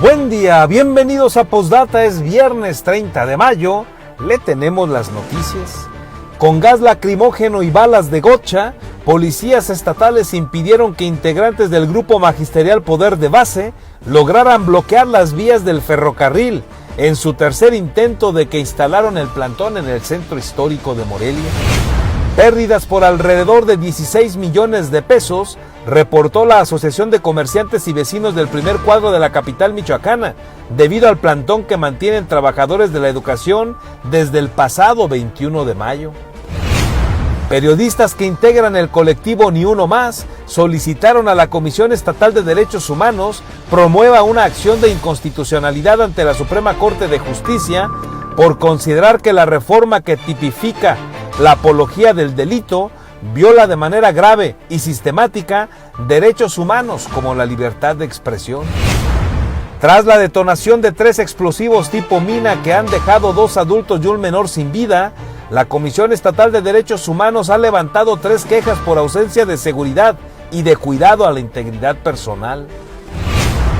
Buen día, bienvenidos a Postdata, es viernes 30 de mayo, le tenemos las noticias. Con gas lacrimógeno y balas de gocha, policías estatales impidieron que integrantes del grupo magisterial Poder de Base lograran bloquear las vías del ferrocarril en su tercer intento de que instalaron el plantón en el centro histórico de Morelia. Pérdidas por alrededor de 16 millones de pesos, reportó la Asociación de Comerciantes y Vecinos del primer cuadro de la capital michoacana, debido al plantón que mantienen trabajadores de la educación desde el pasado 21 de mayo. Periodistas que integran el colectivo Ni Uno Más solicitaron a la Comisión Estatal de Derechos Humanos promueva una acción de inconstitucionalidad ante la Suprema Corte de Justicia por considerar que la reforma que tipifica la apología del delito viola de manera grave y sistemática derechos humanos como la libertad de expresión. Tras la detonación de 3 explosivos tipo mina que han dejado 2 adultos y un menor sin vida, la Comisión Estatal de Derechos Humanos ha levantado 3 quejas por ausencia de seguridad y de cuidado a la integridad personal.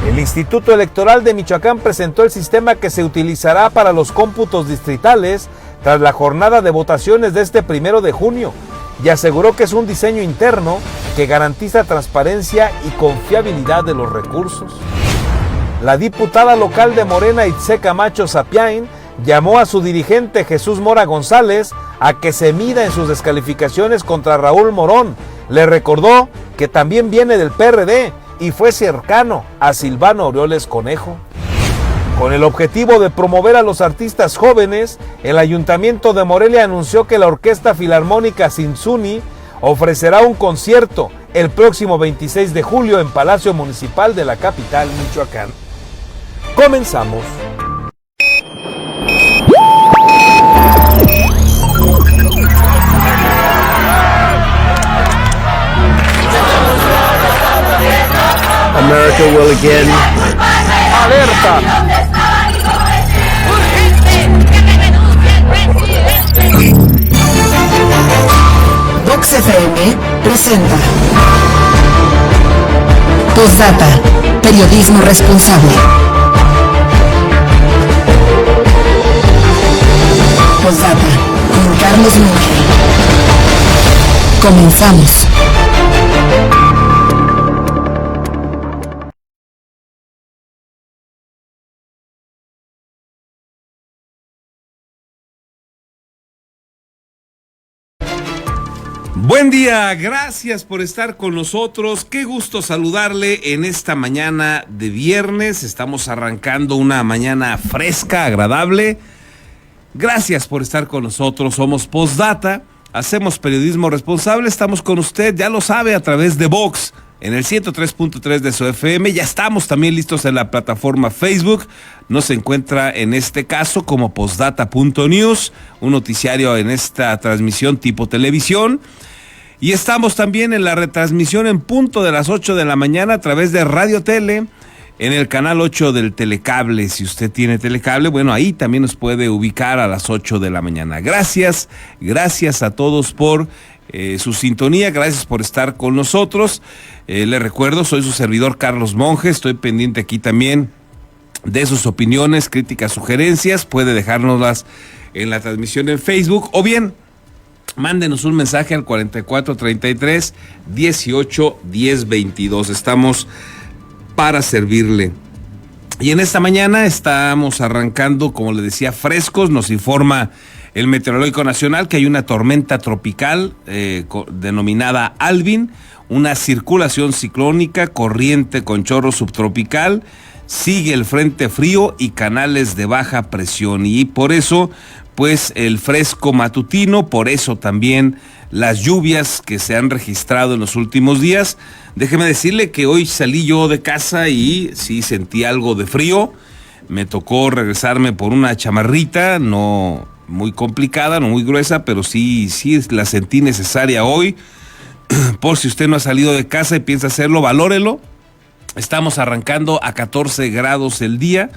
El Instituto Electoral de Michoacán presentó el sistema que se utilizará para los cómputos distritales tras la jornada de votaciones de este 1 de junio y aseguró que es un diseño interno que garantiza transparencia y confiabilidad de los recursos. La diputada local de Morena, Itze Camacho Sapiain, llamó a su dirigente Jesús Mora González a que se mida en sus descalificaciones contra Raúl Morón. Le recordó que también viene del PRD y fue cercano a Silvano Aureoles Conejo. Con el objetivo de promover a los artistas jóvenes, el Ayuntamiento de Morelia anunció que la Orquesta Filarmónica Sinsuni ofrecerá un concierto el próximo 26 de julio en Palacio Municipal de la capital Michoacán. Comenzamos. America will again. ¡Alerta! Vox FM presenta Postdata, periodismo responsable. Postdata con Carlos Monge. Comenzamos. Buen día, gracias por estar con nosotros, qué gusto saludarle en esta mañana de viernes, estamos arrancando una mañana fresca, agradable, gracias por estar con nosotros, somos Postdata, hacemos periodismo responsable, estamos con usted, ya lo sabe, a través de Vox, en el 103.3 de su FM, ya estamos también listos en la plataforma Facebook, nos encuentra en este caso como postdata.news, un noticiario en esta transmisión tipo televisión, y estamos también en la retransmisión en punto de las 8 de la mañana a través de Radio Tele, en el canal 8 del Telecable. Si usted tiene Telecable, bueno, ahí también nos puede ubicar a las 8 de la mañana. Gracias a todos por su sintonía, gracias por estar con nosotros. Les recuerdo, soy su servidor Carlos Monge, estoy pendiente aquí también de sus opiniones, críticas, sugerencias, puede dejárnoslas en la transmisión en Facebook o bien mándenos un mensaje al 4433 18 10 22. Estamos para servirle. Y en esta mañana estamos arrancando, como le decía, frescos. Nos informa el Meteorológico Nacional que hay una tormenta tropical denominada Alvin, una circulación ciclónica, corriente con chorro subtropical. Sigue el frente frío y canales de baja presión y por eso pues el fresco matutino, por eso también las lluvias que se han registrado en los últimos días. Déjeme decirle que hoy salí yo de casa y sí sentí algo de frío, me tocó regresarme por una chamarrita, no muy complicada, no muy gruesa, pero sí la sentí necesaria hoy. Por si usted no ha salido de casa y piensa hacerlo, valórelo. Estamos arrancando a 14 grados el día,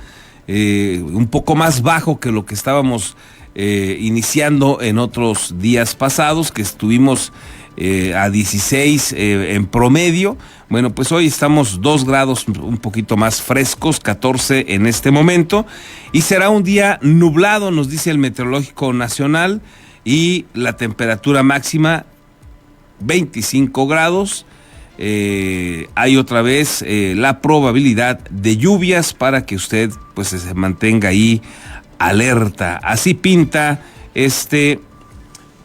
un poco más bajo que lo que estábamos iniciando en otros días pasados, que estuvimos a 16 en promedio. Bueno, pues hoy estamos 2 grados un poquito más frescos, 14 en este momento, y será un día nublado, nos dice el Meteorológico Nacional, y la temperatura máxima 25 grados. Hay otra vez la probabilidad de lluvias para que usted pues se mantenga ahí alerta. Así pinta este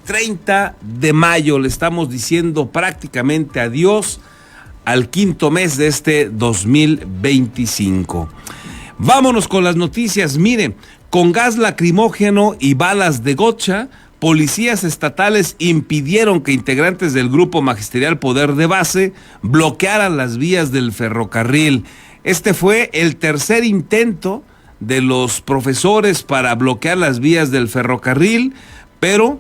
30 de mayo. Le estamos diciendo prácticamente adiós al quinto mes de este 2025. Vámonos con las noticias. Miren, con gas lacrimógeno y balas de gocha, policías estatales impidieron que integrantes del Grupo Magisterial Poder de Base bloquearan las vías del ferrocarril. Este fue el tercer intento de los profesores para bloquear las vías del ferrocarril, pero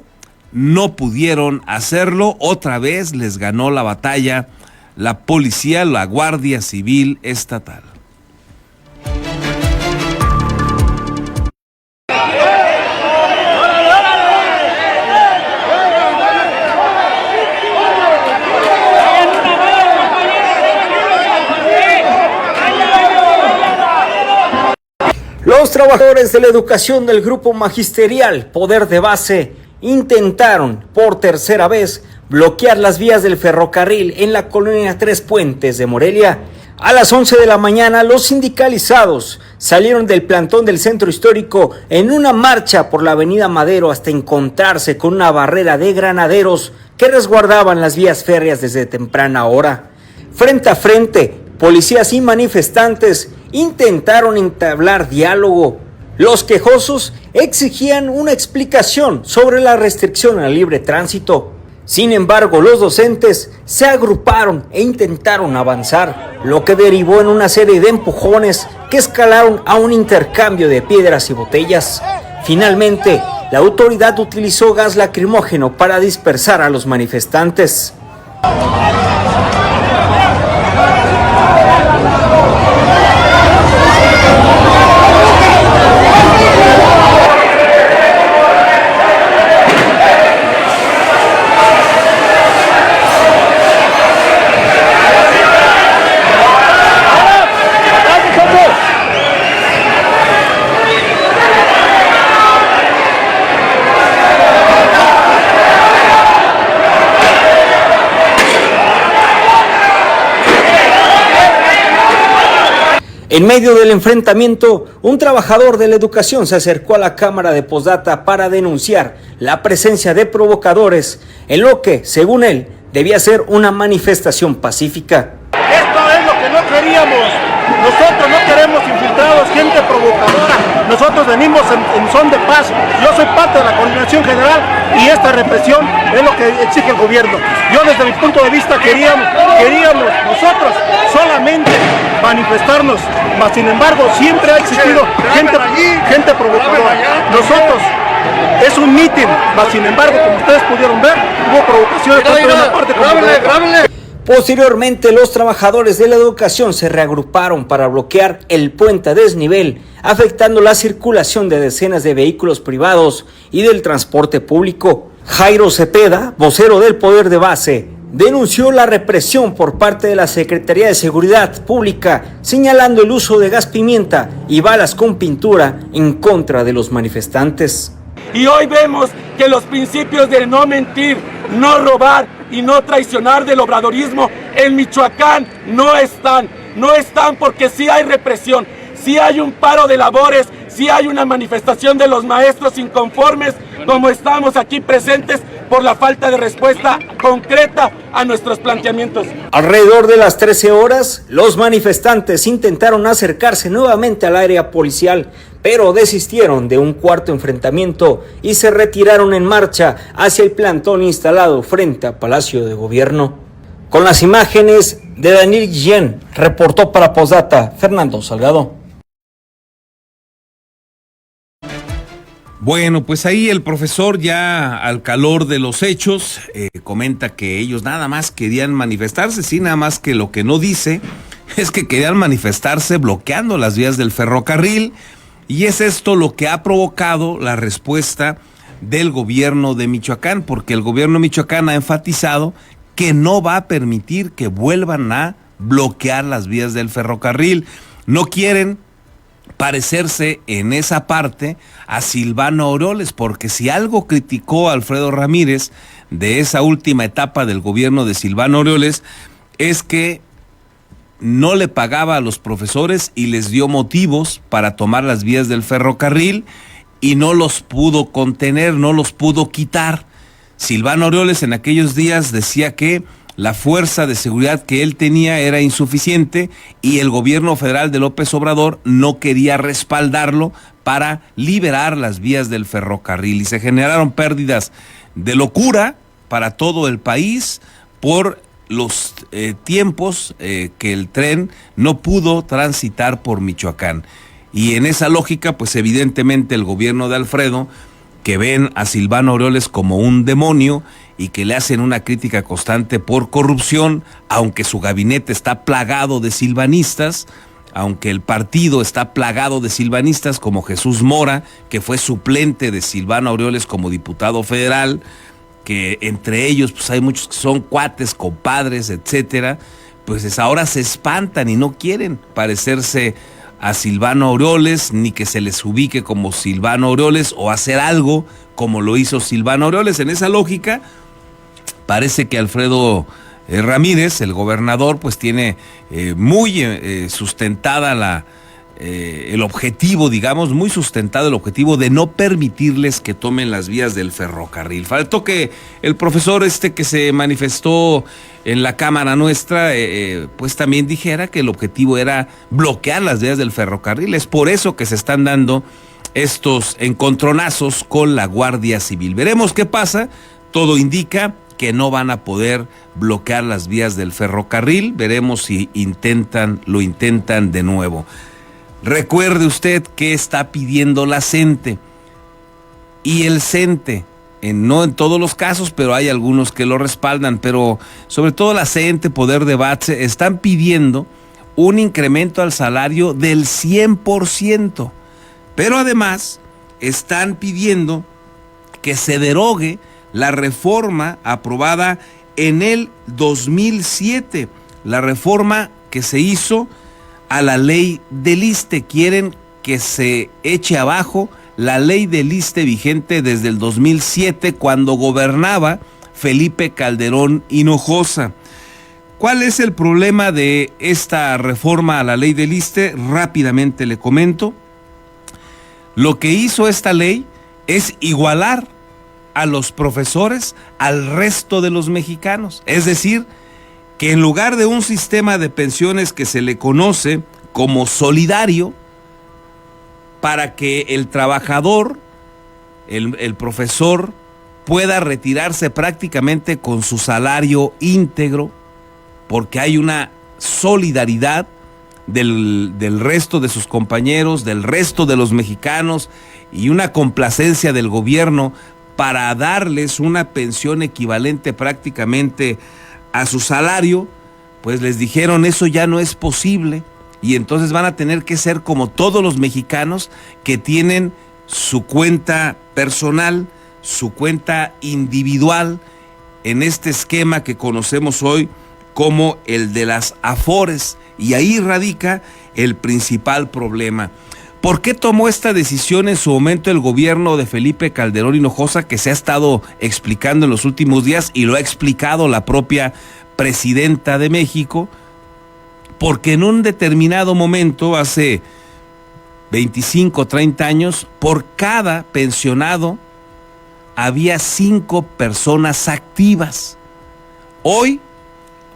no pudieron hacerlo. Otra vez les ganó la batalla la policía, la Guardia Civil Estatal. Los trabajadores de la educación del Grupo Magisterial Poder de Base intentaron por tercera vez bloquear las vías del ferrocarril en la colonia Tres Puentes de Morelia. A las 11 de la mañana, los sindicalizados salieron del plantón del centro histórico en una marcha por la avenida Madero hasta encontrarse con una barrera de granaderos que resguardaban las vías férreas desde temprana hora. Frente a frente, policías y manifestantes intentaron entablar diálogo. Los quejosos exigían una explicación sobre la restricción al libre tránsito. Sin embargo, los docentes se agruparon e intentaron avanzar, lo que derivó en una serie de empujones que escalaron a un intercambio de piedras y botellas. Finalmente, la autoridad utilizó gas lacrimógeno para dispersar a los manifestantes. En medio del enfrentamiento, un trabajador de la educación se acercó a la cámara de Posdata para denunciar la presencia de provocadores en lo que, según él, debía ser una manifestación pacífica. Esto es lo que no queríamos. Nosotros no queremos infiltrados, gente provocadora. Nosotros venimos en son de paz. Yo soy parte de la coordinación general y esta represión es lo que exige el gobierno. Yo desde mi punto de vista queríamos nosotros solamente manifestarnos, mas sin embargo siempre ha existido gente provocadora. Nosotros es un mitin, mas sin embargo, como ustedes pudieron ver, hubo provocaciones tanto de una parte como de otra. Posteriormente, los trabajadores de la educación se reagruparon para bloquear el puente a desnivel, afectando la circulación de decenas de vehículos privados y del transporte público. Jairo Cepeda, vocero del Poder de Base, denunció la represión por parte de la Secretaría de Seguridad Pública, señalando el uso de gas pimienta y balas con pintura en contra de los manifestantes. Y hoy vemos que los principios de no mentir, no robar y no traicionar del obradorismo en Michoacán no están porque sí hay represión, sí hay un paro de labores, sí hay una manifestación de los maestros inconformes, como estamos aquí presentes por la falta de respuesta concreta a nuestros planteamientos. Alrededor de las 13 horas, los manifestantes intentaron acercarse nuevamente al área policial, pero desistieron de un cuarto enfrentamiento y se retiraron en marcha hacia el plantón instalado frente a Palacio de Gobierno. Con las imágenes de Daniel Guillén, reportó para Posdata Fernando Salgado. Bueno, pues ahí el profesor ya al calor de los hechos comenta que ellos nada más querían manifestarse, sí, nada más que lo que no dice es que querían manifestarse bloqueando las vías del ferrocarril, y es esto lo que ha provocado la respuesta del gobierno de Michoacán, porque el gobierno de Michoacán ha enfatizado que no va a permitir que vuelvan a bloquear las vías del ferrocarril. No quieren parecerse en esa parte a Silvano Aureoles, porque si algo criticó Alfredo Ramírez de esa última etapa del gobierno de Silvano Aureoles es que no le pagaba a los profesores y les dio motivos para tomar las vías del ferrocarril y no los pudo contener, no los pudo quitar. Silvano Aureoles en aquellos días decía que la fuerza de seguridad que él tenía era insuficiente y el gobierno federal de López Obrador no quería respaldarlo para liberar las vías del ferrocarril y se generaron pérdidas de locura para todo el país por los tiempos que el tren no pudo transitar por Michoacán. Y en esa lógica, pues evidentemente el gobierno de Alfredo, que ven a Silvano Aureoles como un demonio y que le hacen una crítica constante por corrupción, aunque su gabinete está plagado de silvanistas, aunque el partido está plagado de silvanistas como Jesús Mora, que fue suplente de Silvano Aureoles como diputado federal, que entre ellos pues hay muchos que son cuates, compadres, etcétera, pues ahora se espantan y no quieren parecerse a Silvano Aureoles, ni que se les ubique como Silvano Aureoles o hacer algo como lo hizo Silvano Aureoles. En esa lógica, parece que Alfredo Ramírez, el gobernador, pues tiene muy sustentada el objetivo, digamos, muy sustentado el objetivo de no permitirles que tomen las vías del ferrocarril. Faltó que el profesor que se manifestó en la cámara nuestra, pues también dijera que el objetivo era bloquear las vías del ferrocarril. Es por eso que se están dando estos encontronazos con la Guardia Civil. Veremos qué pasa. Todo indica que no van a poder bloquear las vías del ferrocarril. Veremos si lo intentan de nuevo. Recuerde usted que está pidiendo la CENTE y el CENTE, no en todos los casos, pero hay algunos que lo respaldan, pero sobre todo la CENTE, Poder de Batse, están pidiendo un incremento al salario del 100%, pero además están pidiendo que se derogue la reforma aprobada en el 2007, la reforma que se hizo a la ley del ISSSTE. Quieren que se eche abajo la ley del ISSSTE vigente desde el 2007, cuando gobernaba Felipe Calderón Hinojosa. ¿Cuál es el problema de esta reforma a la ley del ISSSTE? Rápidamente le comento. Lo que hizo esta ley es igualar a los profesores al resto de los mexicanos. Es decir, que en lugar de un sistema de pensiones que se le conoce como solidario, para que el trabajador, el profesor, pueda retirarse prácticamente con su salario íntegro, porque hay una solidaridad del resto de sus compañeros, del resto de los mexicanos, y una complacencia del gobierno para darles una pensión equivalente prácticamente a su salario, pues les dijeron eso ya no es posible y entonces van a tener que ser como todos los mexicanos que tienen su cuenta personal, su cuenta individual en este esquema que conocemos hoy como el de las Afores, y ahí radica el principal problema. ¿Por qué tomó esta decisión en su momento el gobierno de Felipe Calderón Hinojosa, que se ha estado explicando en los últimos días y lo ha explicado la propia presidenta de México? Porque en un determinado momento, hace 25, 30 años, por cada pensionado había 5 personas activas. Hoy,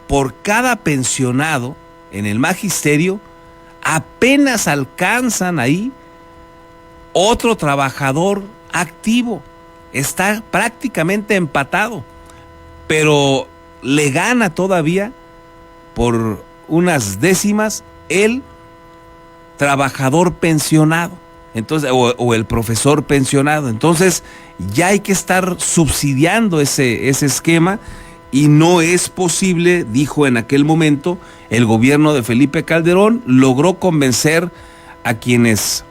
por cada pensionado en el magisterio, apenas alcanzan ahí otro trabajador activo. Está prácticamente empatado, pero le gana todavía por unas décimas el trabajador pensionado, entonces, o el profesor pensionado. Entonces ya hay que estar subsidiando ese esquema, y no es posible, dijo en aquel momento el gobierno de Felipe Calderón. Logró convencer a quienes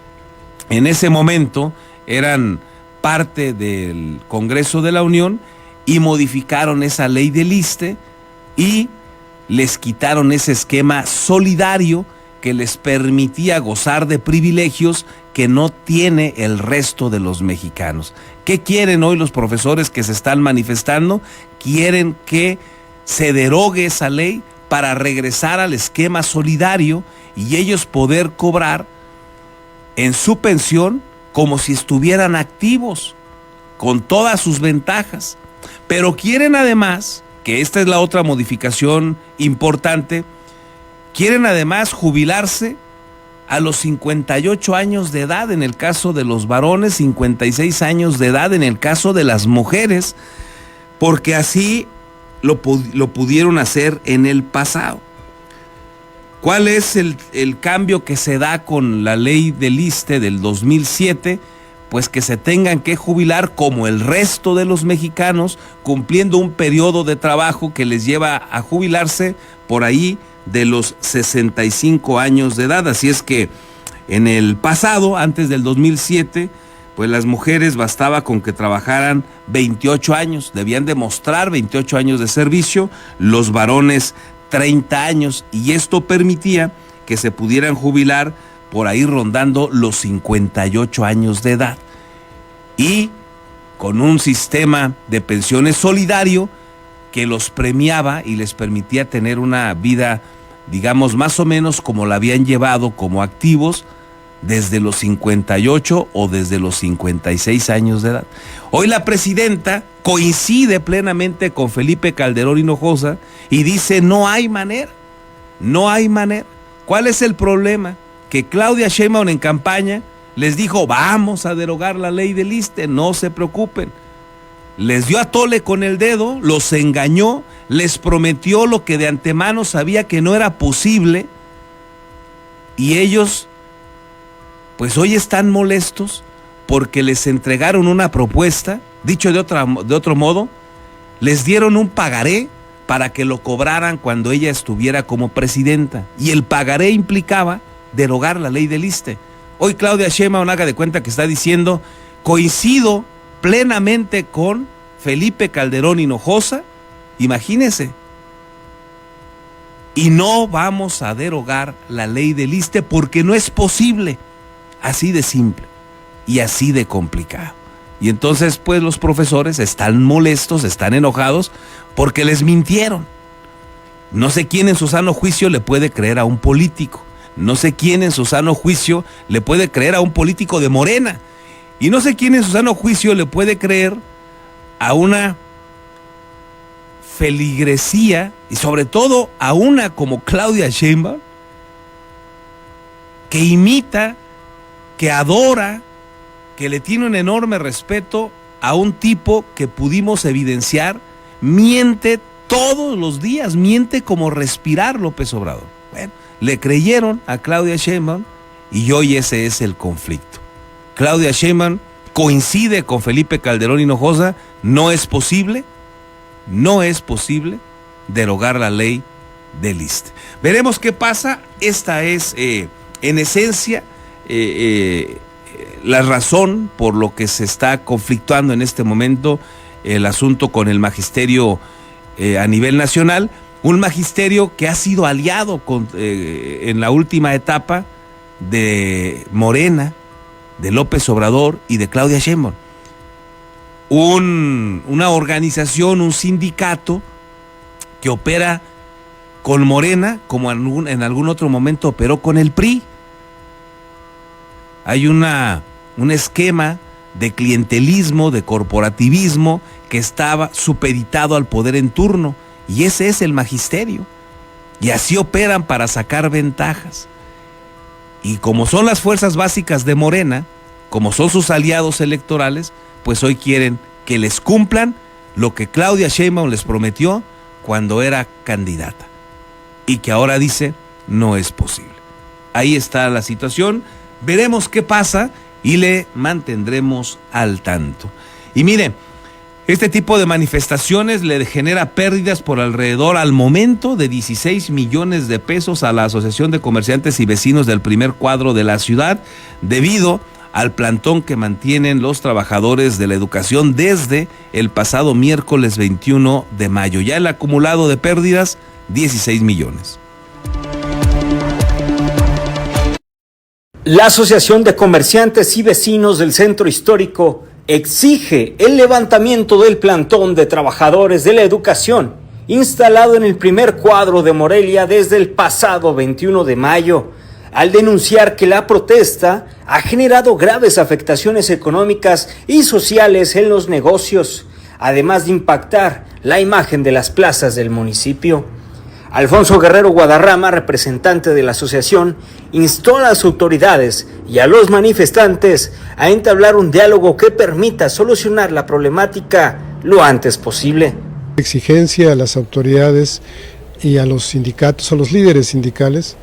en ese momento eran parte del Congreso de la Unión y modificaron esa ley del ISSSTE y les quitaron ese esquema solidario que les permitía gozar de privilegios que no tiene el resto de los mexicanos. ¿Qué quieren hoy los profesores que se están manifestando? Quieren que se derogue esa ley para regresar al esquema solidario y ellos poder cobrar en su pensión como si estuvieran activos, con todas sus ventajas. Pero quieren además, que esta es la otra modificación importante, quieren además jubilarse a los 58 años de edad en el caso de los varones, 56 años de edad en el caso de las mujeres, porque así lo pudieron hacer en el pasado. ¿Cuál es el cambio que se da con la ley del ISSSTE del 2007? Pues que se tengan que jubilar como el resto de los mexicanos, cumpliendo un periodo de trabajo que les lleva a jubilarse por ahí de los 65 años de edad. Así es que en el pasado, antes del 2007, pues las mujeres bastaba con que trabajaran 28 años, debían demostrar 28 años de servicio, los varones 30 años, y esto permitía que se pudieran jubilar por ahí rondando los 58 años de edad. Y con un sistema de pensiones solidario que los premiaba y les permitía tener una vida, digamos, más o menos como la habían llevado como activos desde los 58 o desde los 56 años de edad. Hoy la presidenta coincide plenamente con Felipe Calderón Hinojosa y dice: no hay manera, no hay manera. ¿Cuál es el problema? Que Claudia Sheinbaum en campaña les dijo: vamos a derogar la ley del ISSSTE, no se preocupen. Les dio a tole con el dedo, los engañó, les prometió lo que de antemano sabía que no era posible, y ellos pues hoy están molestos porque les entregaron una propuesta, dicho de otro modo, les dieron un pagaré para que lo cobraran cuando ella estuviera como presidenta, y el pagaré implicaba derogar la ley del ISSSTE. Hoy Claudia Sheinbaum haga de cuenta que está diciendo: coincido plenamente con Felipe Calderón Hinojosa, imagínense, y no vamos a derogar la ley del ISSSTE porque no es posible. Así de simple y así de complicado. Y entonces pues los profesores están molestos, están enojados porque les mintieron. No sé quién en su sano juicio le puede creer a un político. No sé quién en su sano juicio le puede creer a un político de Morena. Y no sé quién en su sano juicio le puede creer a una feligresía, y sobre todo a una como Claudia Sheinbaum, que imita, que adora, que le tiene un enorme respeto a un tipo que pudimos evidenciar miente todos los días, miente como respirar López Obrador. Bueno, le creyeron a Claudia Sheinbaum y hoy ese es el conflicto. Claudia Sheinbaum coincide con Felipe Calderón Hinojosa: no es posible derogar la ley del ISSSTE. Veremos qué pasa. Esta es en esencia la razón por lo que se está conflictuando en este momento el asunto con el magisterio a nivel nacional, un magisterio que ha sido aliado en la última etapa de Morena, de López Obrador y de Claudia Sheinbaum. Una organización, un sindicato que opera con Morena como en algún otro momento operó con el PRI. Hay un esquema de clientelismo, de corporativismo que estaba supeditado al poder en turno, y ese es el magisterio, y así operan para sacar ventajas. Y como son las fuerzas básicas de Morena, como son sus aliados electorales, pues hoy quieren que les cumplan lo que Claudia Sheinbaum les prometió cuando era candidata, y que ahora dice no es posible. Ahí está la situación. Veremos qué pasa y le mantendremos al tanto. Y mire, este tipo de manifestaciones le genera pérdidas por alrededor al momento de 16 millones de pesos a la Asociación de Comerciantes y Vecinos del primer cuadro de la ciudad, debido al plantón que mantienen los trabajadores de la educación desde el pasado miércoles 21 de mayo. Ya el acumulado de pérdidas, 16 millones. La Asociación de Comerciantes y Vecinos del Centro Histórico exige el levantamiento del plantón de trabajadores de la educación instalado en el primer cuadro de Morelia desde el pasado 21 de mayo, al denunciar que la protesta ha generado graves afectaciones económicas y sociales en los negocios, además de impactar la imagen de las plazas del municipio. Alfonso Guerrero Guadarrama, representante de la asociación, instó a las autoridades y a los manifestantes a entablar un diálogo que permita solucionar la problemática lo antes posible. Exigencia a las autoridades y a los sindicatos, a los líderes sindicales,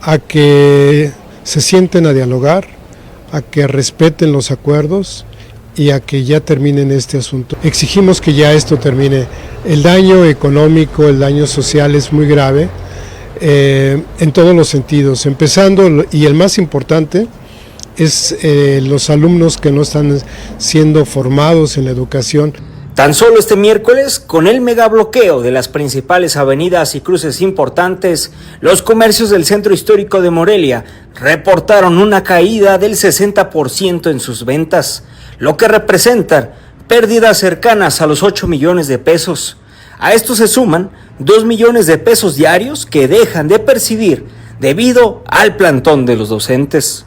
a que se sienten a dialogar, a que respeten los acuerdos y a que ya terminen este asunto. Exigimos que ya esto termine. El daño económico, el daño social es muy grave en todos los sentidos, empezando, y el más importante, es los alumnos que no están siendo formados en la educación. Tan solo este miércoles, con el megabloqueo de las principales avenidas y cruces importantes, los comercios del centro histórico de Morelia reportaron una caída del 60% en sus ventas, lo que representa pérdidas cercanas a los 8 millones de pesos. A esto se suman 2 millones de pesos diarios que dejan de percibir debido al plantón de los docentes.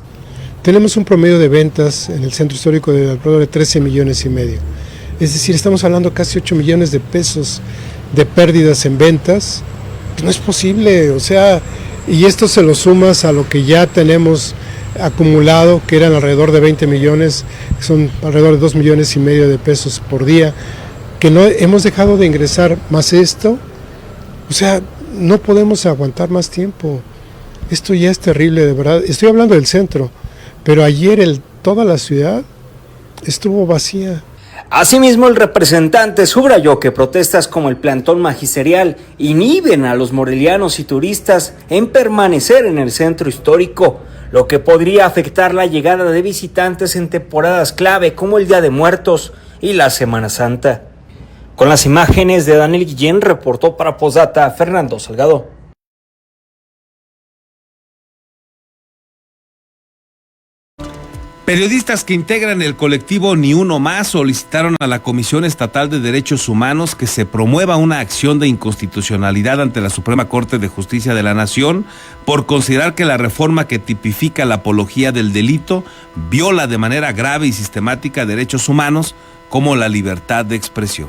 Tenemos un promedio de ventas en el centro histórico de alrededor de 13 millones y medio. Es decir, estamos hablando casi 8 millones de pesos de pérdidas en ventas. No es posible, o sea, y esto se lo sumas a lo que ya tenemos acumulado, que eran alrededor de 20 millones, son alrededor de 2 millones y medio de pesos por día, que no hemos dejado de ingresar más esto. O sea, no podemos aguantar más tiempo. Esto ya es terrible, de verdad. Estoy hablando del centro, pero ayer toda la ciudad estuvo vacía. Asimismo, el representante subrayó que protestas como el plantón magisterial inhiben a los morelianos y turistas en permanecer en el centro histórico, lo que podría afectar la llegada de visitantes en temporadas clave como el Día de Muertos y la Semana Santa. Con las imágenes de Daniel Guillén, reportó para Postdata Fernando Salgado. Periodistas que integran el colectivo Ni Uno Más solicitaron a la Comisión Estatal de Derechos Humanos que se promueva una acción de inconstitucionalidad ante la Suprema Corte de Justicia de la Nación por considerar que la reforma que tipifica la apología del delito viola de manera grave y sistemática derechos humanos como la libertad de expresión.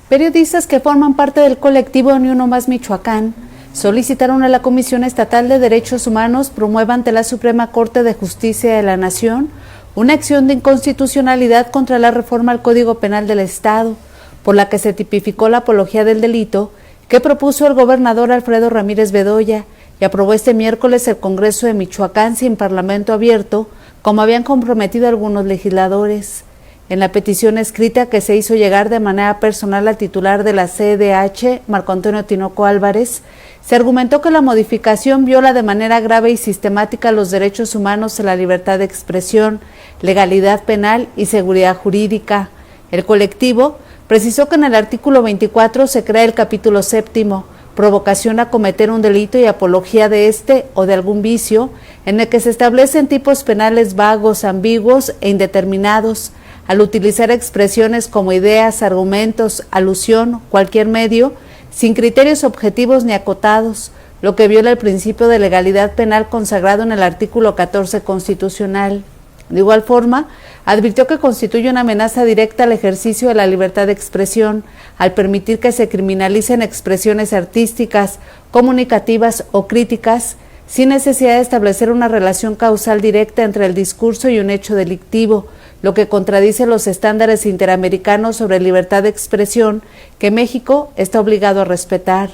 Periodistas que forman parte del colectivo Ni Uno Más Michoacán solicitaron a la Comisión Estatal de Derechos Humanos promueva ante la Suprema Corte de Justicia de la Nación una acción de inconstitucionalidad contra la reforma al Código Penal del Estado, por la que se tipificó la apología del delito que propuso el gobernador Alfredo Ramírez Bedoya y aprobó este miércoles el Congreso de Michoacán sin parlamento abierto, como habían comprometido algunos legisladores. En la petición escrita que se hizo llegar de manera personal al titular de la CDH, Marco Antonio Tinoco Álvarez, se argumentó que la modificación viola de manera grave y sistemática los derechos humanos a la libertad de expresión, legalidad penal y seguridad jurídica. El colectivo precisó que en el artículo 24 se crea el capítulo 7, provocación a cometer un delito y apología de este o de algún vicio, en el que se establecen tipos penales vagos, ambiguos e indeterminados, al utilizar expresiones como ideas, argumentos, alusión, cualquier medio, sin criterios objetivos ni acotados, lo que viola el principio de legalidad penal consagrado en el artículo 14 constitucional. De igual forma, advirtió que constituye una amenaza directa al ejercicio de la libertad de expresión, al permitir que se criminalicen expresiones artísticas, comunicativas o críticas, sin necesidad de establecer una relación causal directa entre el discurso y un hecho delictivo, lo que contradice los estándares interamericanos sobre libertad de expresión que México está obligado a respetar.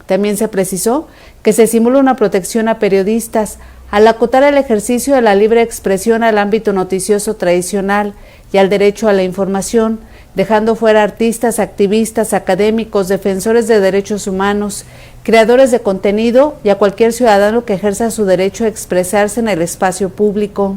También se precisó que se simula una protección a periodistas al acotar el ejercicio de la libre expresión al ámbito noticioso tradicional y al derecho a la información, dejando fuera artistas, activistas, académicos, defensores de derechos humanos, creadores de contenido y a cualquier ciudadano que ejerza su derecho a expresarse en el espacio público.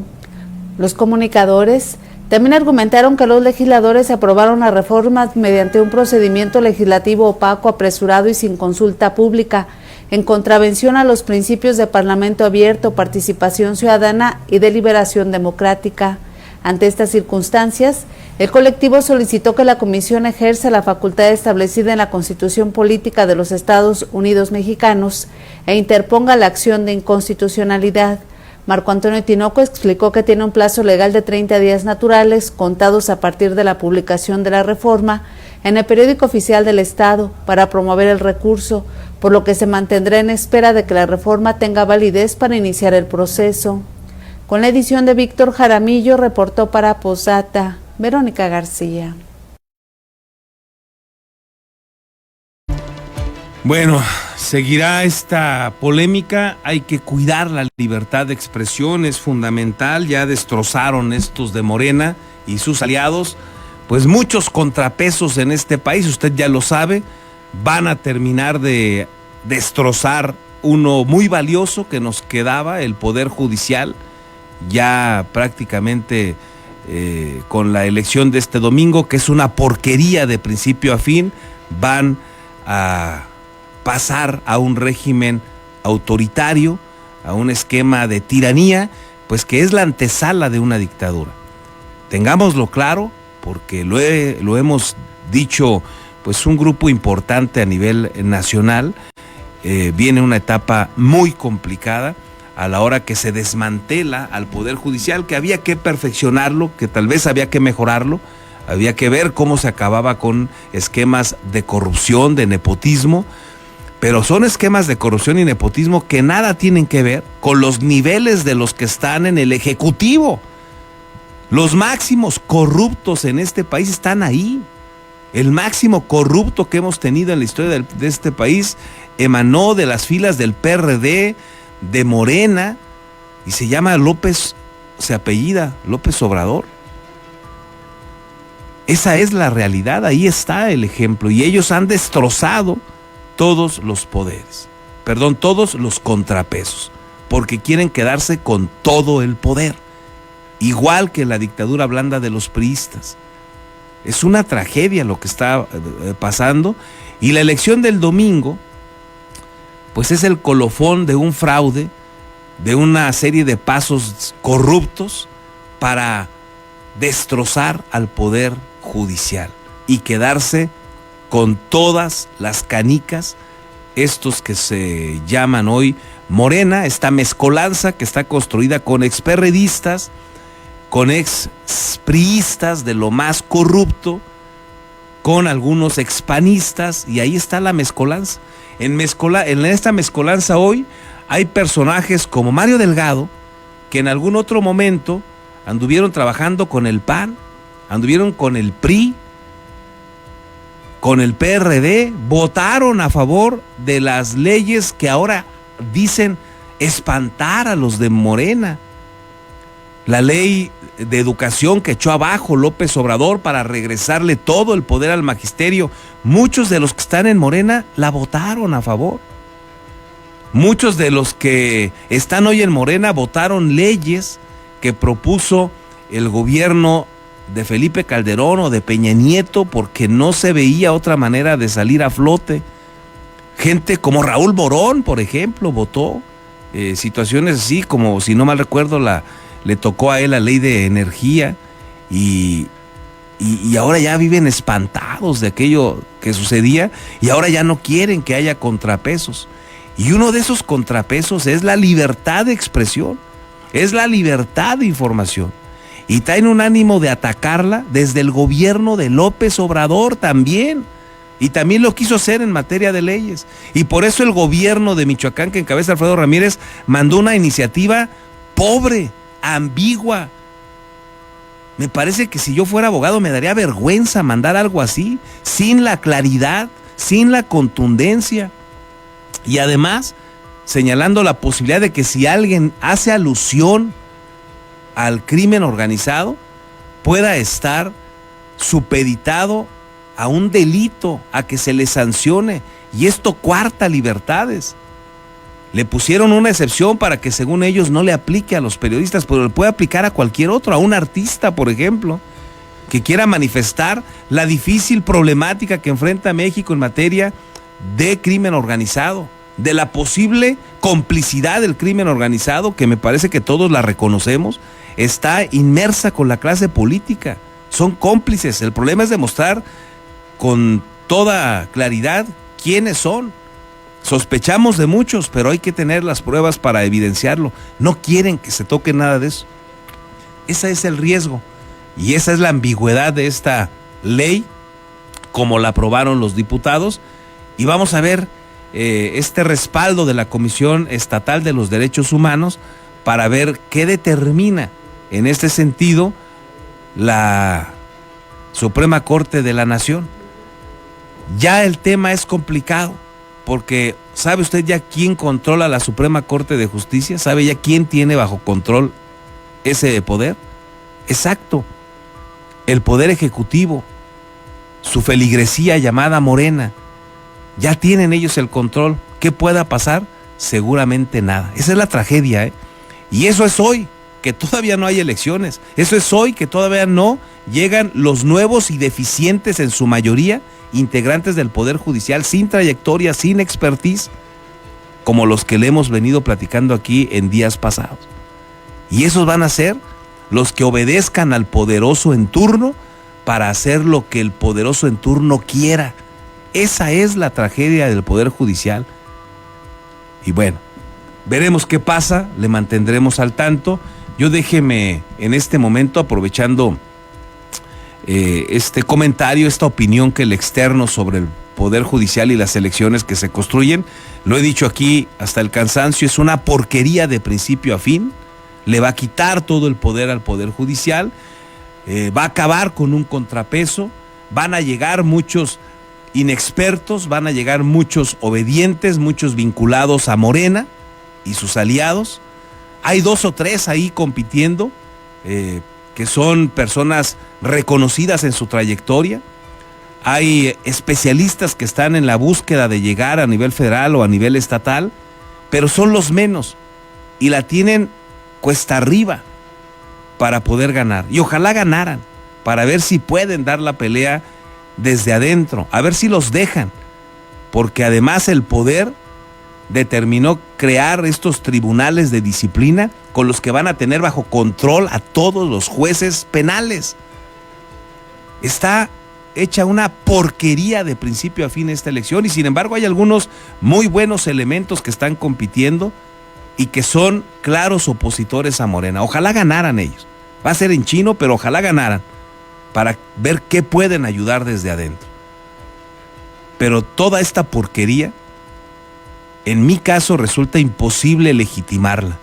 Los comunicadores también argumentaron que los legisladores aprobaron las reformas mediante un procedimiento legislativo opaco, apresurado y sin consulta pública, en contravención a los principios de parlamento abierto, participación ciudadana y deliberación democrática. Ante estas circunstancias, el colectivo solicitó que la comisión ejerza la facultad establecida en la Constitución Política de los Estados Unidos Mexicanos e interponga la acción de inconstitucionalidad. Marco Antonio Tinoco explicó que tiene un plazo legal de 30 días naturales, contados a partir de la publicación de la reforma en el periódico oficial del Estado, para promover el recurso, por lo que se mantendrá en espera de que la reforma tenga validez para iniciar el proceso. Con la edición de Víctor Jaramillo, reportó para Posdata, Verónica García. Bueno, seguirá esta polémica, hay que cuidar la libertad de expresión, es fundamental, ya destrozaron estos de Morena y sus aliados, pues muchos contrapesos en este país, usted ya lo sabe, van a terminar de destrozar uno muy valioso que nos quedaba, el Poder Judicial, ya prácticamente con la elección de este domingo, que es una porquería de principio a fin, van a pasar a un régimen autoritario, a un esquema de tiranía, pues que es la antesala de una dictadura. Tengámoslo claro, porque lo hemos dicho, pues un grupo importante a nivel nacional, viene una etapa muy complicada a la hora que se desmantela al Poder Judicial, que había que perfeccionarlo, que tal vez había que mejorarlo, había que ver cómo se acababa con esquemas de corrupción, de nepotismo, pero son esquemas de corrupción y nepotismo que nada tienen que ver con los niveles de los que están en el Ejecutivo. Los máximos corruptos en este país están ahí. El máximo corrupto que hemos tenido en la historia de este país emanó de las filas del PRD, de Morena, y se llama López, se apellida López Obrador. Esa es la realidad, ahí está el ejemplo, y ellos han destrozado todos los poderes, todos los contrapesos, porque quieren quedarse con todo el poder, igual que la dictadura blanda de los priistas. Es una tragedia lo que está pasando, y la elección del domingo, pues es el colofón de un fraude, de una serie de pasos corruptos para destrozar al Poder Judicial y quedarse con todas las canicas, estos que se llaman hoy Morena, esta mezcolanza que está construida con experredistas, con expriistas de lo más corrupto, con algunos expanistas, y ahí está la mezcolanza. En esta mezcolanza hoy hay personajes como Mario Delgado, que en algún otro momento anduvieron trabajando con el PAN, anduvieron con el PRI, con el PRD, votaron a favor de las leyes que ahora dicen espantar a los de Morena. La ley de educación que echó abajo López Obrador para regresarle todo el poder al magisterio. Muchos de los que están en Morena la votaron a favor. Muchos de los que están hoy en Morena votaron leyes que propuso el gobierno de Felipe Calderón o de Peña Nieto, porque no se veía otra manera de salir a flote. Gente como Raúl Morón, por ejemplo, votó situaciones así, como, si no mal recuerdo, le tocó a él la ley de energía, y ahora ya viven espantados de aquello que sucedía, y ahora ya no quieren que haya contrapesos. Y uno de esos contrapesos es la libertad de expresión, es la libertad de información. Y traen un ánimo de atacarla desde el gobierno de López Obrador también. Y también lo quiso hacer en materia de leyes. Y por eso el gobierno de Michoacán, que encabeza Alfredo Ramírez, mandó una iniciativa pobre, ambigua. Me parece que si yo fuera abogado me daría vergüenza mandar algo así, sin la claridad, sin la contundencia. Y además, señalando la posibilidad de que si alguien hace alusión al crimen organizado, pueda estar supeditado a un delito, a que se les sancione, y esto coarta libertades. Le pusieron una excepción para que según ellos no le aplique a los periodistas, pero le puede aplicar a cualquier otro, a un artista, por ejemplo, que quiera manifestar la difícil problemática que enfrenta México en materia de crimen organizado, de la posible complicidad del crimen organizado, que me parece que todos la reconocemos, está inmersa con la clase política. Son cómplices. El problema es demostrar con toda claridad quiénes son. Sospechamos de muchos, pero hay que tener las pruebas para evidenciarlo. No quieren que se toque nada de eso. Ese es el riesgo y esa es la ambigüedad de esta ley, como la aprobaron los diputados. Y vamos a ver este respaldo de la Comisión Estatal de los Derechos Humanos para ver qué determina en este sentido la Suprema Corte de la Nación. Ya el tema es complicado, porque ¿sabe usted ya quién controla la Suprema Corte de Justicia? ¿Sabe ya quién tiene bajo control ese poder? Exacto, el Poder Ejecutivo, su feligresía llamada Morena. Ya tienen ellos el control. ¿Qué pueda pasar? Seguramente nada. Esa es la tragedia, ¿eh? Y eso es hoy, que todavía no hay elecciones. Eso es hoy, que todavía no llegan los nuevos y deficientes, en su mayoría, integrantes del Poder Judicial, sin trayectoria, sin expertise, como los que le hemos venido platicando aquí en días pasados. Y esos van a ser los que obedezcan al poderoso en turno para hacer lo que el poderoso en turno quiera. Esa es la tragedia del Poder Judicial. Y bueno, veremos qué pasa, le mantendremos al tanto. Yo déjeme en este momento, aprovechando este comentario, esta opinión que le externo sobre el Poder Judicial y las elecciones que se construyen. Lo he dicho aquí hasta el cansancio, es una porquería de principio a fin. Le va a quitar todo el poder al Poder Judicial, va a acabar con un contrapeso, van a llegar muchos inexpertos, van a llegar muchos obedientes, muchos vinculados a Morena y sus aliados. Hay 2 o 3 ahí compitiendo, que son personas reconocidas en su trayectoria. Hay especialistas que están en la búsqueda de llegar a nivel federal o a nivel estatal, pero son los menos y la tienen cuesta arriba para poder ganar. Y ojalá ganaran, para ver si pueden dar la pelea desde adentro, a ver si los dejan, porque además el poder determinó crear estos tribunales de disciplina con los que van a tener bajo control a todos los jueces penales. Está hecha una porquería de principio a fin esta elección, y sin embargo hay algunos muy buenos elementos que están compitiendo y que son claros opositores a Morena. Ojalá ganaran ellos. Va a ser en chino, pero ojalá ganaran, para ver qué pueden ayudar desde adentro. Pero toda esta porquería, en mi caso, resulta imposible legitimarla.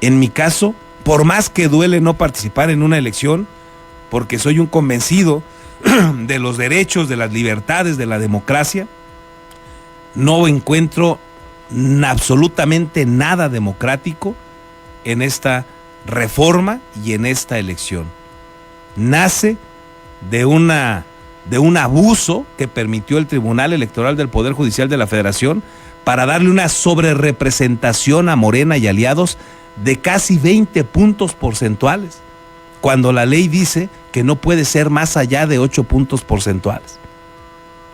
En mi caso, por más que duele no participar en una elección, porque soy un convencido de los derechos, de las libertades, de la democracia, no encuentro absolutamente nada democrático en esta reforma y en esta elección. Nace de un abuso que permitió el Tribunal Electoral del Poder Judicial de la Federación para darle una sobrerepresentación a Morena y aliados de casi 20 puntos porcentuales, cuando la ley dice que no puede ser más allá de 8 puntos porcentuales.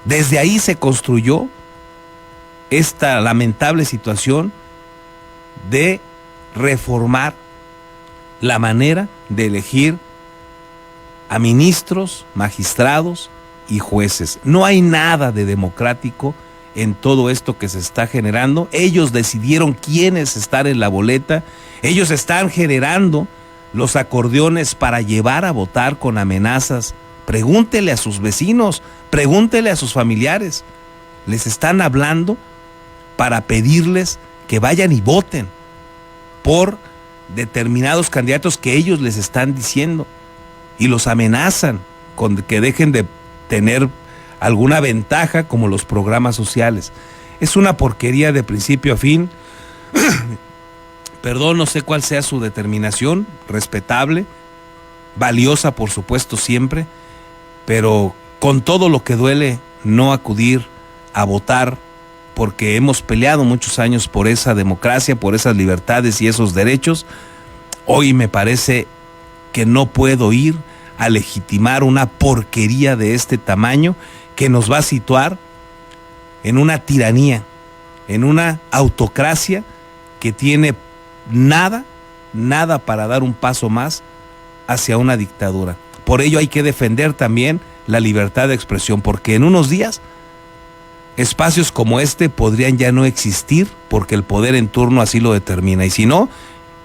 Desde ahí se construyó esta lamentable situación de reformar la manera de elegir a ministros, magistrados y jueces. No hay nada de democrático en todo esto que se está generando. Ellos decidieron quiénes están en la boleta, ellos están generando los acordeones para llevar a votar con amenazas. Pregúntele a sus vecinos, pregúntele a sus familiares. Les están hablando para pedirles que vayan y voten por determinados candidatos que ellos les están diciendo, y los amenazan con que dejen de tener alguna ventaja como los programas sociales. Es una porquería de principio a fin. Perdón, no sé cuál sea su determinación, respetable, valiosa por supuesto siempre, pero con todo lo que duele no acudir a votar, porque hemos peleado muchos años por esa democracia, por esas libertades y esos derechos, hoy me parece que no puedo ir a legitimar una porquería de este tamaño que nos va a situar en una tiranía, en una autocracia que tiene nada para dar un paso más hacia una dictadura. Por ello hay que defender también la libertad de expresión, porque en unos días espacios como este podrían ya no existir porque el poder en turno así lo determina. Y si no,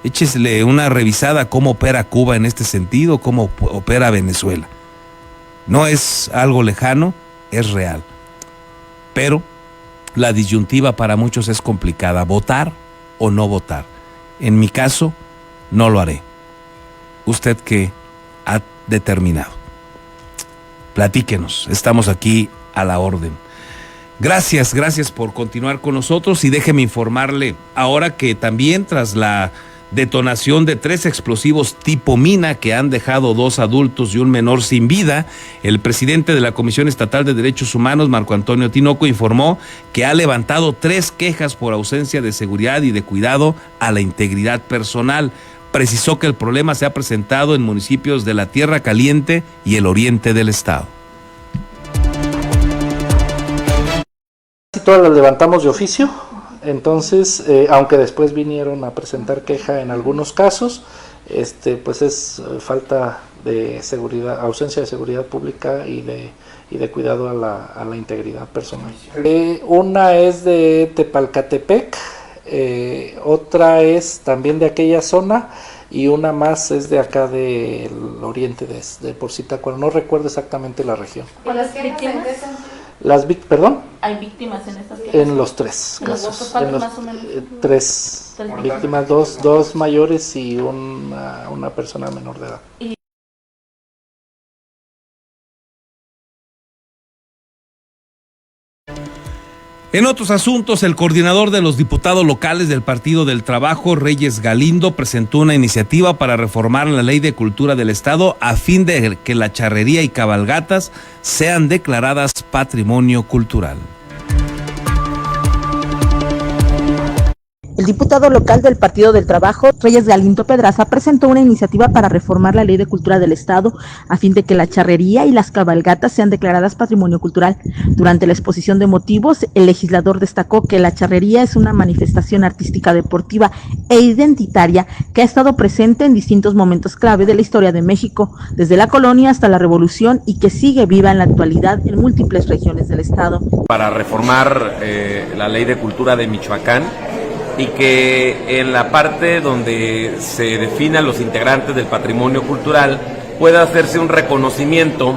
échesle una revisada a cómo opera Cuba en este sentido, cómo opera Venezuela. No es algo lejano, es real. Pero la disyuntiva para muchos es complicada, votar o no votar. En mi caso, no lo haré. ¿Usted qué ha determinado? Platíquenos, estamos aquí a la orden. Gracias por continuar con nosotros y déjeme informarle ahora que también tras la detonación de 3 explosivos tipo mina que han dejado 2 adultos y un menor sin vida, el presidente de la Comisión Estatal de Derechos Humanos, Marco Antonio Tinoco, informó que ha levantado 3 quejas por ausencia de seguridad y de cuidado a la integridad personal. Precisó que el problema se ha presentado en municipios de la Tierra Caliente y el oriente del estado. Todas las levantamos de oficio, entonces, aunque después vinieron a presentar queja en algunos casos, pues es falta de seguridad, ausencia de seguridad pública y de cuidado a la integridad personal. Una es de Tepalcatepec, otra es también de aquella zona y una más es de acá del oriente de por Zitácuaro, no recuerdo exactamente la región. ¿Las víctimas? ¿Perdón? ¿Hay víctimas en estas quejas? En los 3 casos. En los más o menos? 3 víctimas, dos mayores y una persona menor de edad. En otros asuntos, el coordinador de los diputados locales del Partido del Trabajo, Reyes Galindo, presentó una iniciativa para reformar la Ley de Cultura del Estado a fin de que la charrería y cabalgatas sean declaradas patrimonio cultural. El diputado local del Partido del Trabajo, Reyes Galindo Pedraza, presentó una iniciativa para reformar la Ley de Cultura del Estado a fin de que la charrería y las cabalgatas sean declaradas patrimonio cultural. Durante la exposición de motivos, el legislador destacó que la charrería es una manifestación artística, deportiva e identitaria que ha estado presente en distintos momentos clave de la historia de México, desde la colonia hasta la Revolución, y que sigue viva en la actualidad en múltiples regiones del Estado. Para reformar la Ley de Cultura de Michoacán, y que en la parte donde se definan los integrantes del patrimonio cultural pueda hacerse un reconocimiento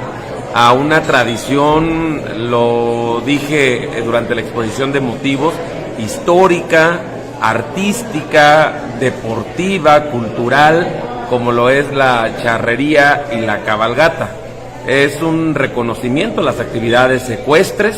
a una tradición, lo dije durante la exposición de motivos, histórica, artística, deportiva, cultural, como lo es la charrería y la cabalgata. Es un reconocimiento a las actividades ecuestres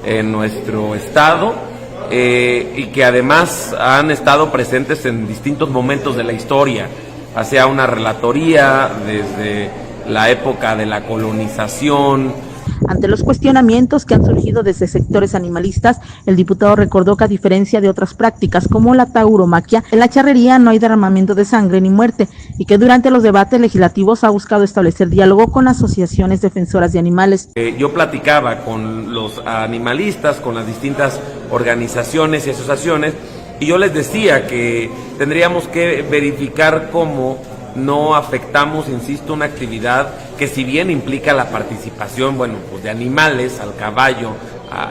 en nuestro estado, y que además han estado presentes en distintos momentos de la historia, hacia una relatoría desde la época de la colonización. Ante los cuestionamientos que han surgido desde sectores animalistas, el diputado recordó que a diferencia de otras prácticas como la tauromaquia, en la charrería no hay derramamiento de sangre ni muerte, y que durante los debates legislativos ha buscado establecer diálogo con asociaciones defensoras de animales. Yo platicaba con los animalistas, con las distintas organizaciones y asociaciones, y yo les decía que tendríamos que verificar cómo no afectamos, insisto, una actividad que si bien implica la participación, de animales, al caballo,